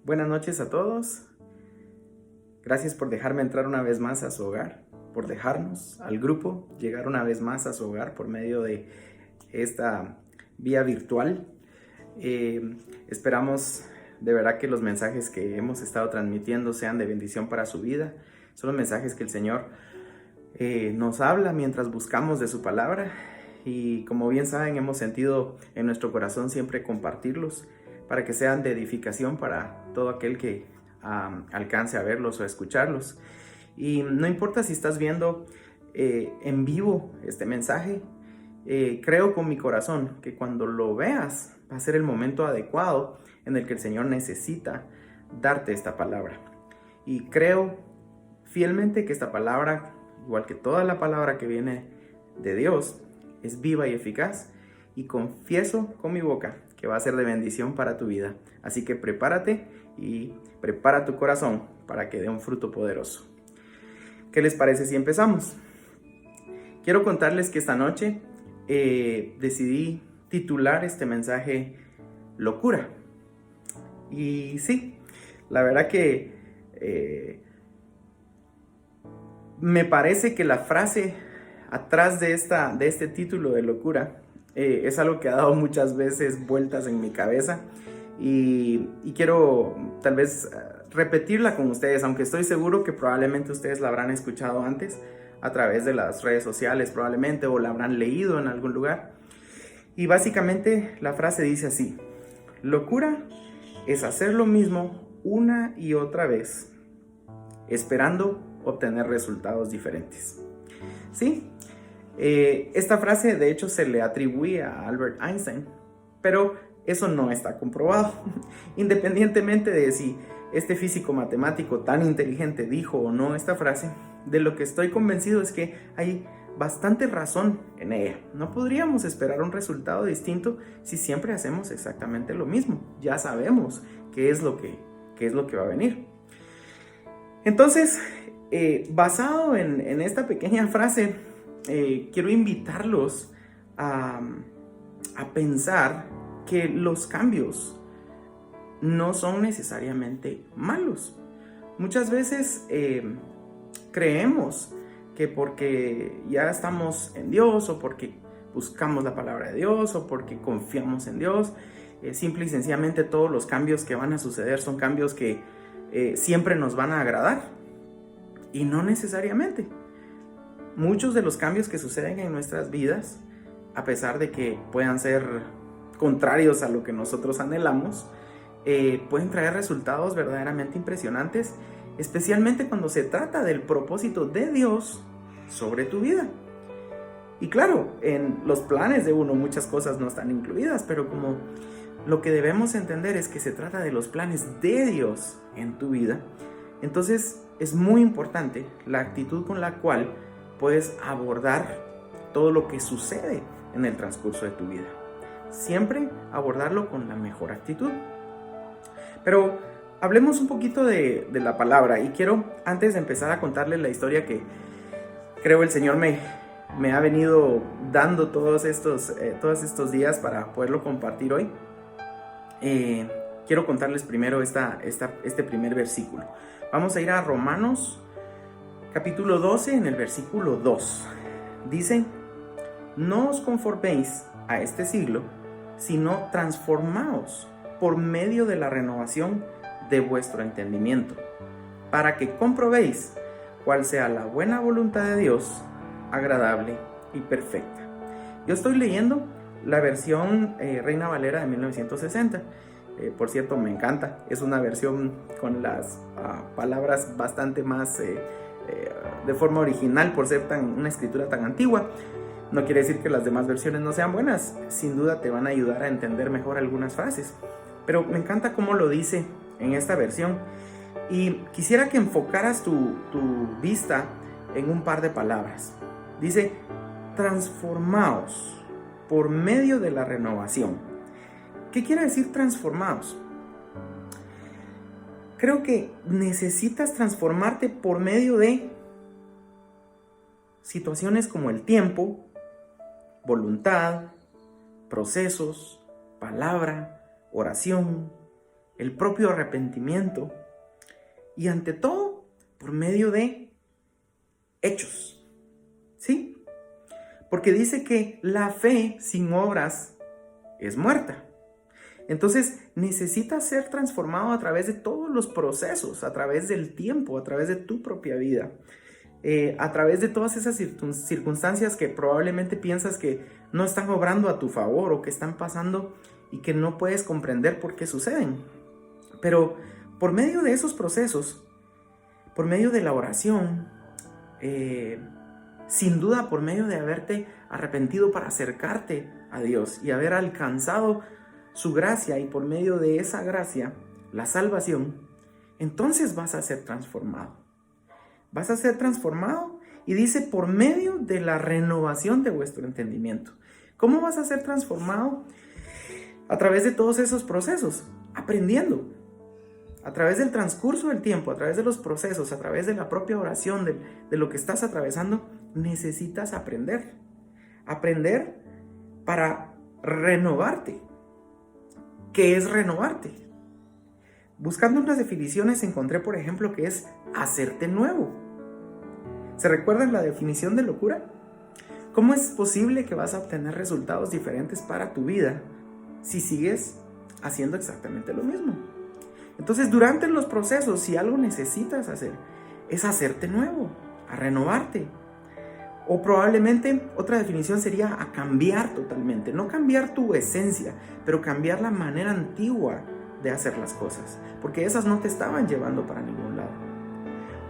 Buenas noches a todos. Gracias por dejarme entrar una vez más a su hogar, por dejarnos al grupo llegar una vez más a su hogar por medio de esta vía virtual. Esperamos de verdad que los mensajes que hemos estado transmitiendo sean de bendición para su vida. Son los mensajes que el Señor nos habla mientras buscamos de su palabra, y como bien saben, hemos sentido en nuestro corazón siempre compartirlos para que sean de edificación para todo aquel que alcance a verlos o a escucharlos. Y no importa si estás viendo en vivo este mensaje, creo con mi corazón que cuando lo veas va a ser el momento adecuado en el que el Señor necesita darte esta palabra. Y creo fielmente que esta palabra, igual que toda la palabra que viene de Dios, es viva y eficaz, y confieso con mi boca que va a ser de bendición para tu vida. Así que prepárate y prepara tu corazón para que dé un fruto poderoso. ¿Qué les parece si empezamos? Quiero contarles que esta noche decidí titular este mensaje Locura. Y sí, la verdad que me parece que la frase atrás de este título de locura es algo que ha dado muchas veces vueltas en mi cabeza, y quiero tal vez repetirla con ustedes, aunque estoy seguro que probablemente ustedes la habrán escuchado antes a través de las redes sociales probablemente, o la habrán leído en algún lugar. Y básicamente la frase dice así: locura es hacer lo mismo una y otra vez, esperando obtener resultados diferentes. ¿Sí? Esta frase de hecho se le atribuye a Albert Einstein, pero eso no está comprobado. Independientemente de si este físico matemático tan inteligente dijo o no esta frase, de lo que estoy convencido es que hay bastante razón en ella. No podríamos esperar un resultado distinto si siempre hacemos exactamente lo mismo. Ya sabemos qué es lo que va a venir. Entonces, basado en esta pequeña frase, quiero invitarlos a pensar que los cambios no son necesariamente malos. Muchas veces creemos que porque ya estamos en Dios, o porque buscamos la palabra de Dios, o porque confiamos en Dios, simple y sencillamente todos los cambios que van a suceder son cambios que siempre nos van a agradar. Y no necesariamente. Muchos de los cambios que suceden en nuestras vidas, a pesar de que puedan ser contrarios a lo que nosotros anhelamos, pueden traer resultados verdaderamente impresionantes, especialmente cuando se trata del propósito de Dios sobre tu vida. Y claro, en los planes de uno muchas cosas no están incluidas, pero como lo que debemos entender es que se trata de los planes de Dios en tu vida, entonces es muy importante la actitud con la cual puedes abordar todo lo que sucede en el transcurso de tu vida. Siempre abordarlo con la mejor actitud. Pero hablemos un poquito de la palabra, y quiero, antes de empezar a contarles la historia que creo el Señor me ha venido dando todos estos días para poderlo compartir hoy, quiero contarles primero este primer versículo. Vamos a ir a Romanos capítulo 12 en el versículo 2. Dice: no os conforméis a este siglo, sino transformaos por medio de la renovación de vuestro entendimiento, para que comprobéis cuál sea la buena voluntad de Dios, agradable y perfecta. Yo estoy leyendo la versión Reina Valera de 1960. Por cierto, me encanta. Es una versión con las palabras bastante más de forma original, por ser una escritura tan antigua. No quiere decir que las demás versiones no sean buenas. Sin duda te van a ayudar a entender mejor algunas frases, pero me encanta cómo lo dice en esta versión. Y quisiera que enfocaras tu vista en un par de palabras. Dice: transformaos por medio de la renovación. ¿Qué quiere decir transformados? Creo que necesitas transformarte por medio de situaciones como el tiempo, voluntad, procesos, palabra, oración, el propio arrepentimiento y ante todo por medio de hechos, ¿sí? Porque dice que la fe sin obras es muerta. Entonces necesitas ser transformado a través de todos los procesos, a través del tiempo, a través de tu propia vida, a través de todas esas circunstancias que probablemente piensas que no están obrando a tu favor o que están pasando y que no puedes comprender por qué suceden. Pero por medio de esos procesos, por medio de la oración, sin duda por medio de haberte arrepentido para acercarte a Dios y haber alcanzado su gracia y por medio de esa gracia, la salvación, entonces vas a ser transformado. Vas a ser transformado y dice por medio de la renovación de vuestro entendimiento. ¿Cómo vas a ser transformado? A través de todos esos procesos, aprendiendo. A través del transcurso del tiempo, a través de los procesos, a través de la propia oración, de lo que estás atravesando, necesitas aprender. Aprender para renovarte. ¿Qué es renovarte? Buscando unas definiciones encontré, por ejemplo, que es hacerte nuevo. ¿Se recuerdan la definición de locura? ¿Cómo es posible que vas a obtener resultados diferentes para tu vida si sigues haciendo exactamente lo mismo? Entonces, durante los procesos, si algo necesitas hacer, es hacerte nuevo, a renovarte. O probablemente otra definición sería a cambiar totalmente. No cambiar tu esencia, pero cambiar la manera antigua de hacer las cosas. Porque esas no te estaban llevando para ningún lado.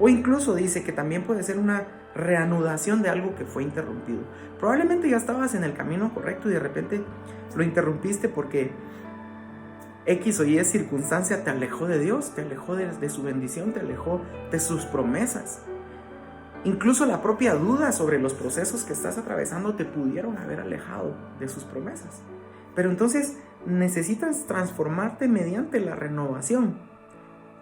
O incluso dice que también puede ser una reanudación de algo que fue interrumpido. Probablemente ya estabas en el camino correcto y de repente lo interrumpiste porque X o Y circunstancia te alejó de Dios, te alejó de su bendición, te alejó de sus promesas. Incluso la propia duda sobre los procesos que estás atravesando te pudieron haber alejado de sus promesas. Pero entonces necesitas transformarte mediante la renovación,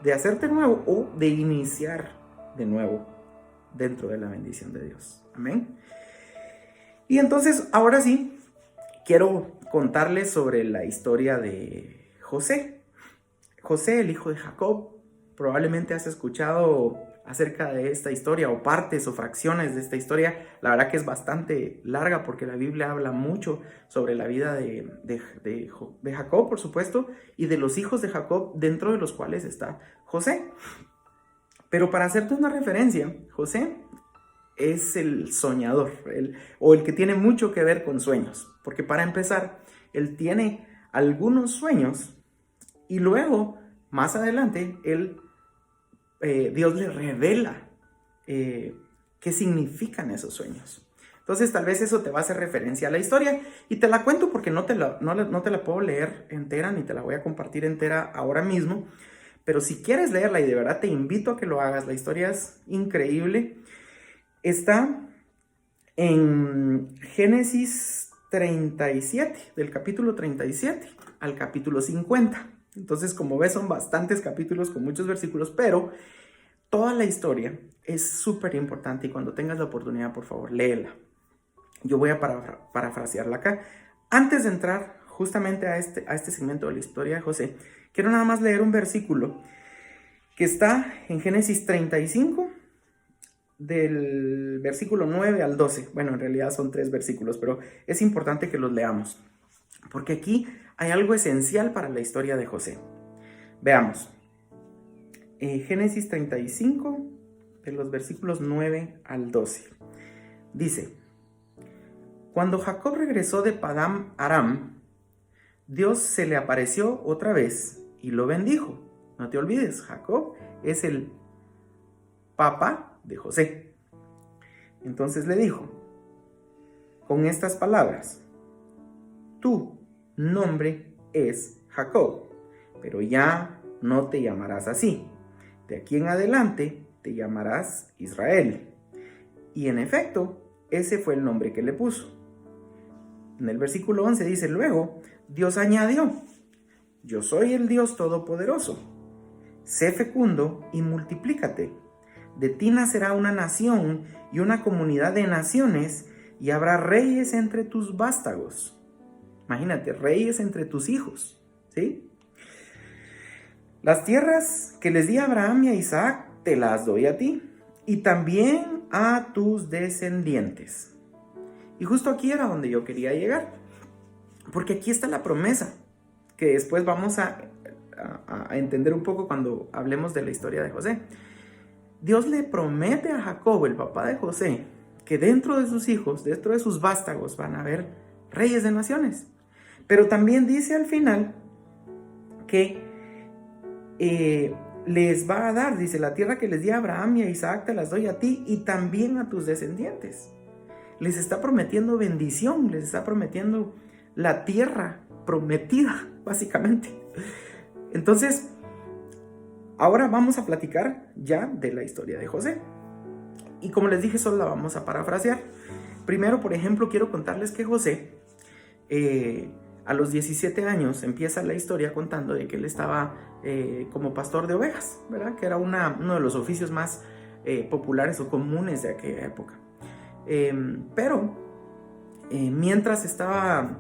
de hacerte nuevo o de iniciar de nuevo dentro de la bendición de Dios. Amén. Y entonces, ahora sí, quiero contarles sobre la historia de José. José, el hijo de Jacob. Probablemente has escuchado acerca de esta historia o partes o fracciones de esta historia. La verdad que es bastante larga porque la Biblia habla mucho sobre la vida de Jacob, por supuesto, y de los hijos de Jacob, dentro de los cuales está José. Pero para hacerte una referencia, José es el soñador, el que tiene mucho que ver con sueños. Porque para empezar, él tiene algunos sueños y luego, más adelante, Dios le revela qué significan esos sueños. Entonces tal vez eso te va a hacer referencia a la historia y te la cuento porque no te la puedo leer entera ni te la voy a compartir entera ahora mismo. Pero si quieres leerla, y de verdad te invito a que lo hagas, la historia es increíble. Está en Génesis 37, del capítulo 37 al capítulo 50. Entonces, como ves, son bastantes capítulos con muchos versículos, pero toda la historia es súper importante y cuando tengas la oportunidad, por favor, léela. Yo voy a parafrasearla acá. Antes de entrar justamente a este segmento de la historia de José, quiero nada más leer un versículo que está en Génesis 35, del versículo 9 al 12. Bueno, en realidad son 3 versículos, pero es importante que los leamos, porque aquí hay algo esencial para la historia de José. Veamos. Génesis 35, de los versículos 9 al 12. Dice: Cuando Jacob regresó de Padán Aram, Dios se le apareció otra vez y lo bendijo. No te olvides, Jacob es el papá de José. Entonces le dijo con estas palabras: tu nombre es Jacob, pero ya no te llamarás así. De aquí en adelante te llamarás Israel. Y en efecto, ese fue el nombre que le puso. En el versículo 11 dice: luego Dios añadió: yo soy el Dios Todopoderoso. Sé fecundo y multiplícate. De ti nacerá una nación y una comunidad de naciones, y habrá reyes entre tus vástagos. Imagínate, reyes entre tus hijos, ¿sí? las tierras que les di a Abraham y a Isaac te las doy a ti y también a tus descendientes. Y justo aquí era donde yo quería llegar, porque aquí está la promesa, que después vamos a entender un poco cuando hablemos de la historia de José. Dios le promete a Jacob, el papá de José, que dentro de sus hijos, dentro de sus vástagos, van a haber reyes de naciones. Pero también dice al final que les va a dar, dice, la tierra que les di a Abraham y a Isaac te las doy a ti y también a tus descendientes. Les está prometiendo bendición, les está prometiendo la tierra prometida, básicamente. Entonces, ahora vamos a platicar ya de la historia de José. Y como les dije, solo la vamos a parafrasear. Primero, por ejemplo, quiero contarles que José, a los 17 años, empieza la historia contando de que él estaba como pastor de ovejas, ¿verdad? Que era uno de los oficios más populares o comunes de aquella época. Pero mientras estaba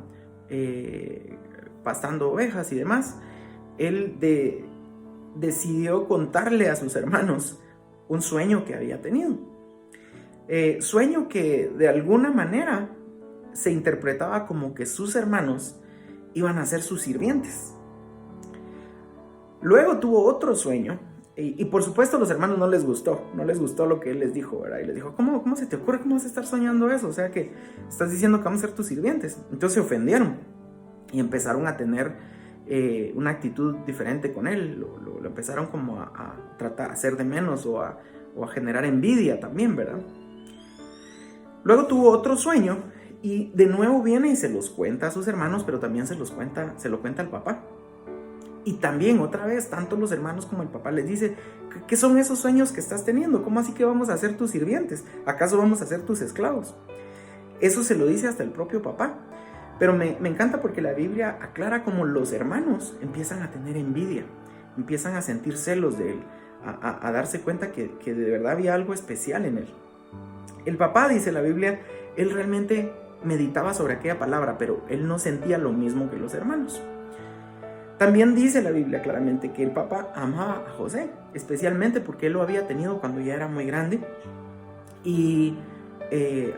pastando ovejas y demás, él decidió contarle a sus hermanos un sueño que había tenido. Sueño que de alguna manera se interpretaba como que sus hermanos iban a ser sus sirvientes. Luego tuvo otro sueño y por supuesto a los hermanos no les gustó lo que él les dijo, ¿verdad? Y les dijo, ¿cómo se te ocurre? ¿Cómo vas a estar soñando eso? O sea que estás diciendo que vamos a ser tus sirvientes. Entonces se ofendieron y empezaron a tener una actitud diferente con él. Lo empezaron como a tratar de hacer de menos o a generar envidia también, ¿verdad? Luego tuvo otro sueño y de nuevo viene y se los cuenta a sus hermanos, pero también se lo cuenta al papá. Y también otra vez, tanto los hermanos como el papá les dice, ¿qué son esos sueños que estás teniendo? ¿Cómo así que vamos a ser tus sirvientes? ¿Acaso vamos a ser tus esclavos? Eso se lo dice hasta el propio papá. Pero me encanta porque la Biblia aclara cómo los hermanos empiezan a tener envidia, empiezan a sentir celos de él, a darse cuenta que de verdad había algo especial en él. El papá, dice la Biblia, él realmente meditaba sobre aquella palabra, pero él no sentía lo mismo que los hermanos. También dice la Biblia claramente que el papá amaba a José, especialmente porque él lo había tenido cuando ya era muy grande y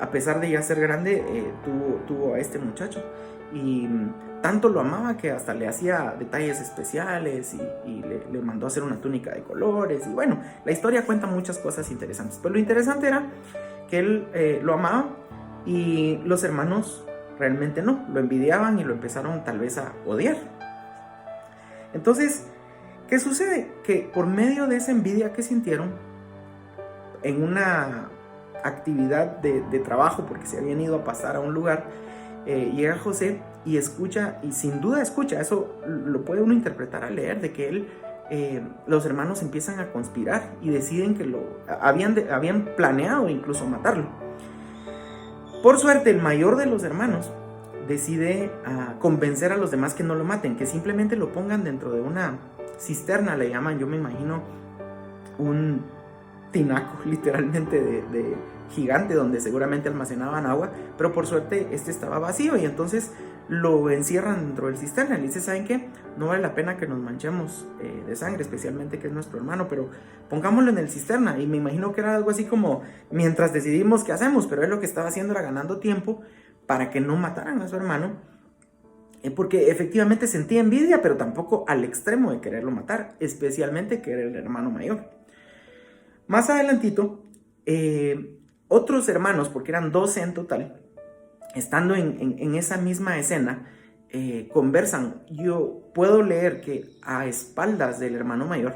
a pesar de ya ser grande, tuvo a este muchacho y tanto lo amaba que hasta le hacía detalles especiales y le mandó a hacer una túnica de colores. Y bueno, la historia cuenta muchas cosas interesantes, pero lo interesante era que él lo amaba y los hermanos realmente no, lo envidiaban y lo empezaron tal vez a odiar. Entonces, ¿qué sucede? Que por medio de esa envidia que sintieron en una actividad de trabajo, porque se habían ido a pasar a un lugar, llega José y escucha, y sin duda escucha, eso lo puede uno interpretar al leer, de que los hermanos empiezan a conspirar y deciden que habían planeado incluso matarlo. Por suerte, el mayor de los hermanos decide convencer a los demás que no lo maten, que simplemente lo pongan dentro de una cisterna, le llaman, yo me imagino un tinaco literalmente de gigante donde seguramente almacenaban agua, pero por suerte este estaba vacío y entonces lo encierran dentro del cisterna. Le dice, ¿saben qué? No vale la pena que nos manchemos de sangre, especialmente que es nuestro hermano, pero pongámoslo en el cisterna. Y me imagino que era algo así como mientras decidimos qué hacemos, pero él lo que estaba haciendo era ganando tiempo para que no mataran a su hermano, porque efectivamente sentía envidia, pero tampoco al extremo de quererlo matar, especialmente que era el hermano mayor. Más adelantito, otros hermanos, porque eran 12 en total, estando en esa misma escena, conversan. Yo puedo leer que a espaldas del hermano mayor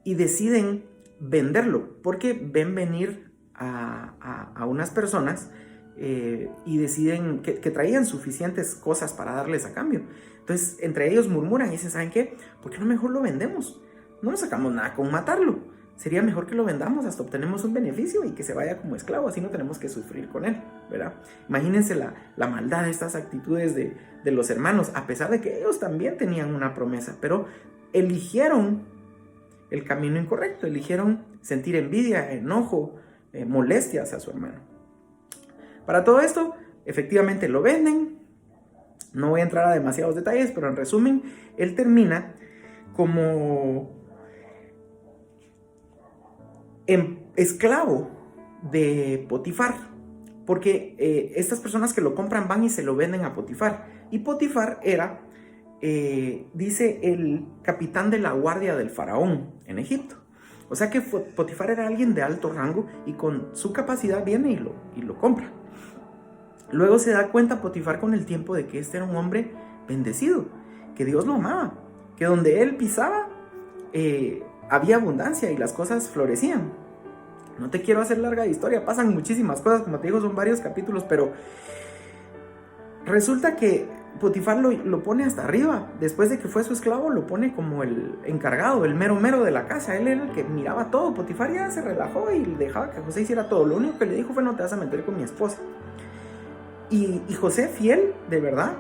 y deciden venderlo, porque ven venir a unas personas y deciden que traían suficientes cosas para darles a cambio. Entonces entre ellos murmuran y dicen, ¿saben qué? ¿Por qué no mejor lo vendemos? No nos sacamos nada con matarlo. Sería mejor que lo vendamos, hasta obtenemos un beneficio y que se vaya como esclavo, así no tenemos que sufrir con él, ¿verdad? Imagínense la maldad de estas actitudes de los hermanos, a pesar de que ellos también tenían una promesa, pero eligieron el camino incorrecto, eligieron sentir envidia, enojo, molestias a su hermano. Para todo esto, efectivamente lo venden. No voy a entrar a demasiados detalles, pero en resumen, él termina como esclavo de Potifar, porque estas personas que lo compran van y se lo venden a Potifar, y Potifar era, dice, el capitán de la guardia del faraón en Egipto. O sea que Potifar era alguien de alto rango y con su capacidad viene y lo compra. Luego se da cuenta Potifar con el tiempo de que este era un hombre bendecido, que Dios lo amaba, que donde él pisaba había abundancia y las cosas florecían. No te quiero hacer larga historia, pasan muchísimas cosas, como te digo, son varios capítulos, pero resulta que Potifar lo pone hasta arriba. Después de que fue su esclavo, lo pone como el encargado, el mero mero de la casa. Él era el que miraba todo. Potifar ya se relajó y dejaba que José hiciera todo. Lo único que le dijo fue: no te vas a meter con mi esposa. Y José, fiel, de verdad,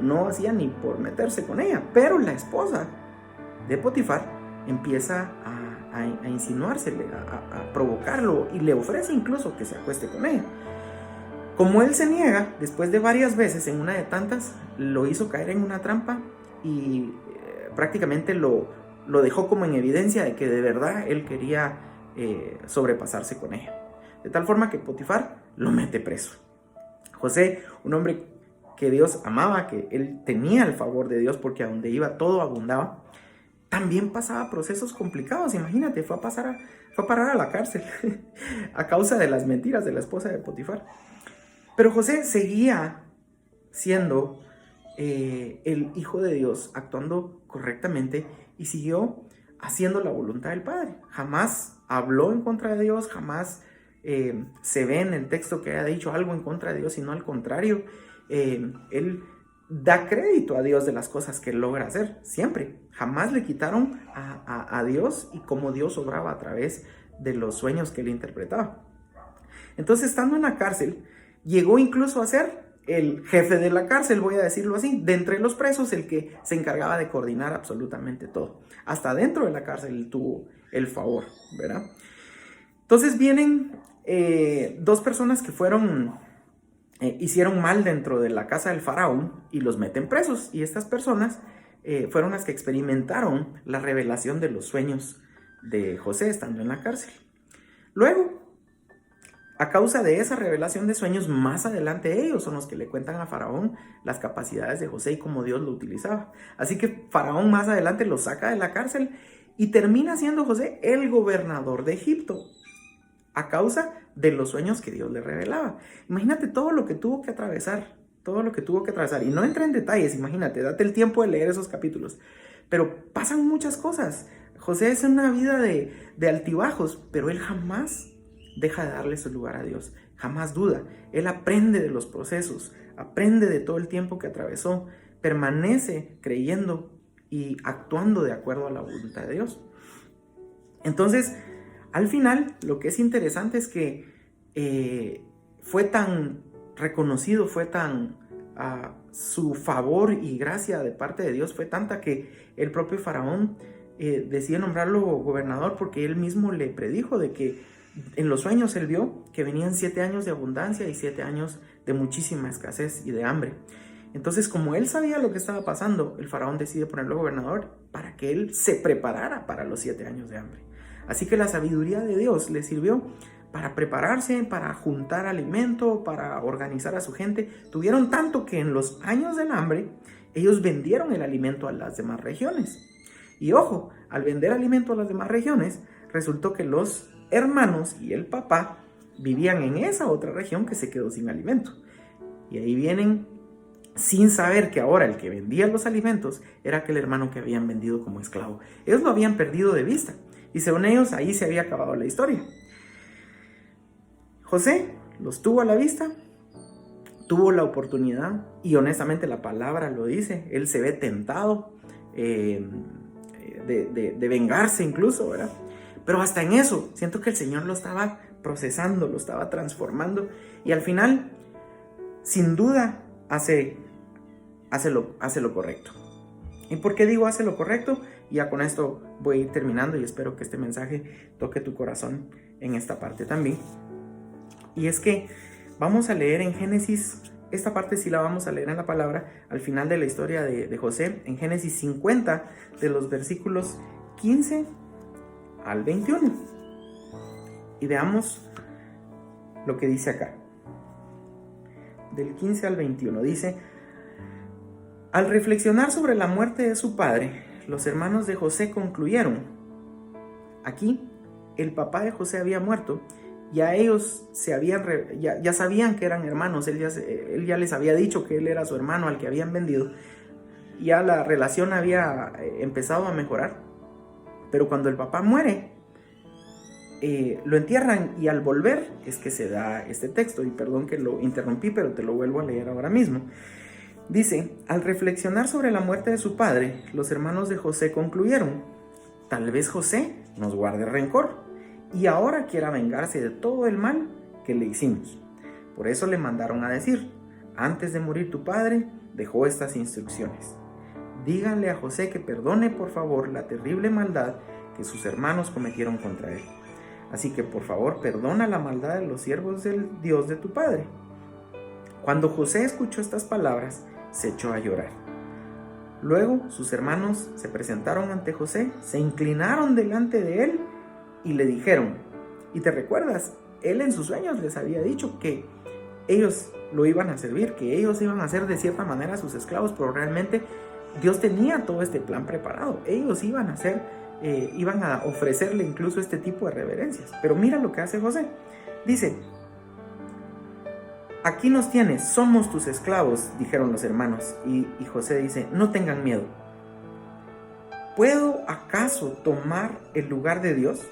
no hacía ni por meterse con ella. Pero la esposa de Potifar empieza a insinuársele, a provocarlo, y le ofrece incluso que se acueste con ella. Como él se niega, después de varias veces, en una de tantas, lo hizo caer en una trampa y prácticamente lo dejó como en evidencia de que de verdad él quería sobrepasarse con ella. De tal forma que Potifar lo mete preso. José, un hombre que Dios amaba, que él tenía el favor de Dios porque a donde iba todo abundaba, también pasaba procesos complicados. Imagínate, fue a parar a la cárcel a causa de las mentiras de la esposa de Potifar. Pero José seguía siendo el hijo de Dios, actuando correctamente, y siguió haciendo la voluntad del Padre. Jamás habló en contra de Dios, jamás se ve en el texto que haya dicho algo en contra de Dios, sino al contrario. Él da crédito a Dios de las cosas que él logra hacer, siempre. Jamás le quitaron a Dios y cómo Dios obraba a través de los sueños que él interpretaba. Entonces, estando en la cárcel, llegó incluso a ser el jefe de la cárcel, voy a decirlo así, de entre los presos, el que se encargaba de coordinar absolutamente todo. Hasta dentro de la cárcel tuvo el favor, ¿verdad? Entonces vienen dos personas que hicieron mal dentro de la casa del faraón y los meten presos. Y estas personas fueron las que experimentaron la revelación de los sueños de José estando en la cárcel. Luego, a causa de esa revelación de sueños, más adelante ellos son los que le cuentan a Faraón las capacidades de José y cómo Dios lo utilizaba. Así que Faraón más adelante lo saca de la cárcel y termina siendo José el gobernador de Egipto, a causa de los sueños que Dios le revelaba. Imagínate todo lo que tuvo que atravesar, Y no entra en detalles, imagínate, date el tiempo de leer esos capítulos. Pero pasan muchas cosas. José es una vida de altibajos, pero él jamás deja de darle su lugar a Dios, jamás duda. Él aprende de los procesos, aprende de todo el tiempo que atravesó, permanece creyendo y actuando de acuerdo a la voluntad de Dios. Entonces, al final, lo que es interesante es que fue tan reconocido, su favor y gracia de parte de Dios fue tanta que el propio Faraón decide nombrarlo gobernador, porque él mismo le predijo de que en los sueños él vio que venían 7 años de abundancia y 7 años de muchísima escasez y de hambre. Entonces, como él sabía lo que estaba pasando, el faraón decide ponerlo gobernador para que él se preparara para los 7 años de hambre. Así que la sabiduría de Dios le sirvió para prepararse, para juntar alimento, para organizar a su gente. Tuvieron tanto que en los años del hambre ellos vendieron el alimento a las demás regiones. Y ojo, al vender alimento a las demás regiones, resultó que los hermanos y el papá vivían en esa otra región que se quedó sin alimento. Y ahí vienen sin saber que ahora el que vendía los alimentos era aquel hermano que habían vendido como esclavo. Ellos lo habían perdido de vista y según ellos ahí se había acabado la historia. José los tuvo a la vista, tuvo la oportunidad y honestamente la palabra lo dice, él se ve tentado de vengarse incluso, ¿verdad? Pero hasta en eso, siento que el Señor lo estaba procesando, lo estaba transformando. Y al final, sin duda, hace lo correcto. ¿Y por qué digo hace lo correcto? Ya con esto voy a ir terminando y espero que este mensaje toque tu corazón en esta parte también. Y es que vamos a leer en Génesis esta parte sí la vamos a leer en la palabra al final de la historia de José, en Génesis 50, de los versículos 15 al 21. Y veamos lo que dice acá. Del 15 al 21 dice: al reflexionar sobre la muerte de su padre, los hermanos de José concluyeron. Aquí el papá de José había muerto. Ya ellos ya sabían que eran hermanos. Él ya les había dicho que él era su hermano al que habían vendido. Ya la relación había empezado a mejorar. Pero cuando el papá muere, lo entierran, y al volver es que se da este texto. Y perdón que lo interrumpí, pero te lo vuelvo a leer ahora mismo. Dice: al reflexionar sobre la muerte de su padre, los hermanos de José concluyeron: tal vez José nos guarde rencor y ahora quiera vengarse de todo el mal que le hicimos. Por eso le mandaron a decir: antes de morir tu padre dejó estas instrucciones. Díganle a José que perdone por favor la terrible maldad que sus hermanos cometieron contra él. Así que por favor perdona la maldad de los siervos del Dios de tu padre. Cuando José escuchó estas palabras, se echó a llorar. Luego sus hermanos se presentaron ante José, se inclinaron delante de él y le dijeron: ¿y te recuerdas? Él en sus sueños les había dicho que ellos lo iban a servir, que ellos iban a ser de cierta manera sus esclavos, pero realmente Dios tenía todo este plan preparado. Ellos iban a ofrecerle incluso este tipo de reverencias. Pero mira lo que hace José. Dice: aquí nos tienes, somos tus esclavos, dijeron los hermanos. Y José dice: no tengan miedo. ¿Puedo acaso tomar el lugar de Dios?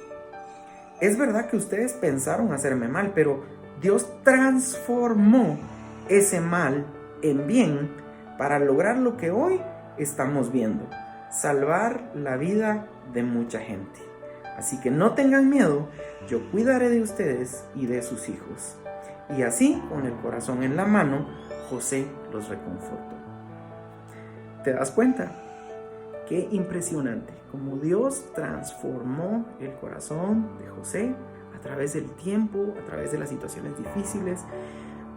Es verdad que ustedes pensaron hacerme mal, pero Dios transformó ese mal en bien para lograr lo que hoy estamos viendo: salvar la vida de mucha gente. Así que no tengan miedo, yo cuidaré de ustedes y de sus hijos. Y así, con el corazón en la mano, José los reconfortó. ¿Te das cuenta? Qué impresionante cómo Dios transformó el corazón de José a través del tiempo, a través de las situaciones difíciles,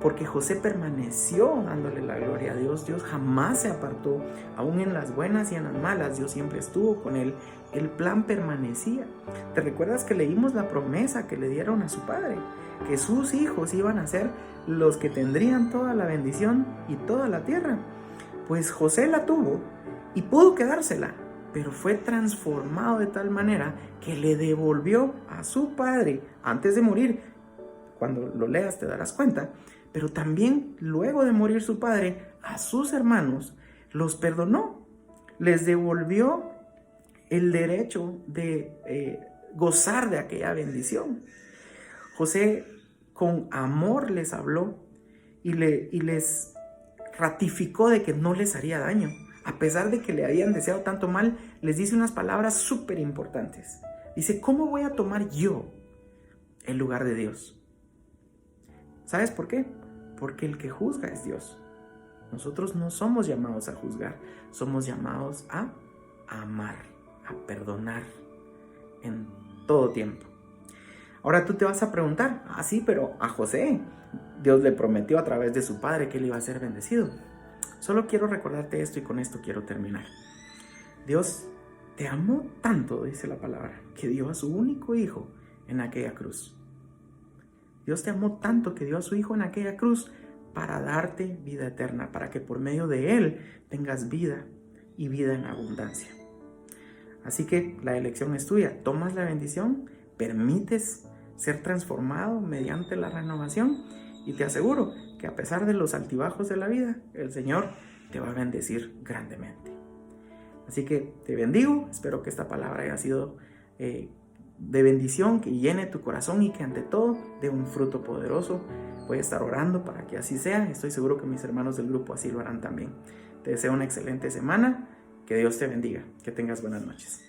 porque José permaneció dándole la gloria a Dios. Dios jamás se apartó, aún en las buenas y en las malas, Dios siempre estuvo con él. El plan permanecía. ¿Te recuerdas que leímos la promesa que le dieron a su padre? Que sus hijos iban a ser los que tendrían toda la bendición y toda la tierra. Pues José la tuvo y pudo quedársela, pero fue transformado de tal manera que le devolvió a su padre antes de morir. Cuando lo leas te darás cuenta. Pero también luego de morir su padre, a sus hermanos los perdonó, les devolvió el derecho de gozar de aquella bendición. José con amor les habló y les ratificó de que no les haría daño. A pesar de que le habían deseado tanto mal, les dice unas palabras súper importantes. Dice: ¿cómo voy a tomar yo el lugar de Dios? ¿Sabes por qué? Porque el que juzga es Dios. Nosotros no somos llamados a juzgar, somos llamados a amar, a perdonar en todo tiempo. Ahora tú te vas a preguntar: sí, pero a José Dios le prometió a través de su padre que él iba a ser bendecido. Solo quiero recordarte esto y con esto quiero terminar. Dios te amó tanto, dice la palabra, que dio a su único hijo en aquella cruz. Dios te amó tanto que dio a su hijo en aquella cruz para darte vida eterna, para que por medio de él tengas vida y vida en abundancia. Así que la elección es tuya. Tomas la bendición, permites ser transformado mediante la renovación y te aseguro que a pesar de los altibajos de la vida, el Señor te va a bendecir grandemente. Así que te bendigo, espero que esta palabra haya sido de bendición, que llene tu corazón y que ante todo dé un fruto poderoso. Voy a estar orando para que así sea. Estoy seguro que mis hermanos del grupo así lo harán también. Te deseo una excelente semana. Que Dios te bendiga. Que tengas buenas noches.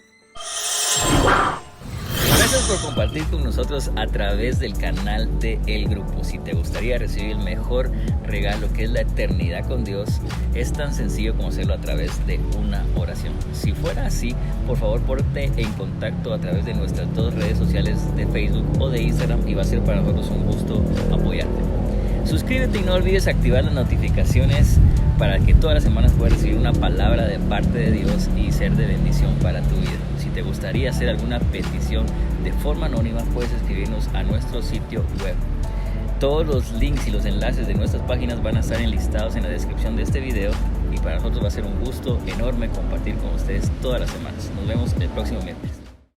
Gracias por compartir con nosotros a través del canal de El Grupo. Si te gustaría recibir el mejor regalo, que es la eternidad con Dios, es tan sencillo como hacerlo a través de una oración. Si fuera así, por favor ponte en contacto a través de nuestras 2 redes sociales de Facebook o de Instagram y va a ser para nosotros un gusto apoyarte. Suscríbete y no olvides activar las notificaciones para que todas las semanas puedas recibir una palabra de parte de Dios y ser de bendición para tu vida. Si te gustaría hacer alguna petición de forma anónima, puedes escribirnos a nuestro sitio web. Todos los links y los enlaces de nuestras páginas van a estar enlistados en la descripción de este video y para nosotros va a ser un gusto enorme compartir con ustedes todas las semanas. Nos vemos el próximo miércoles.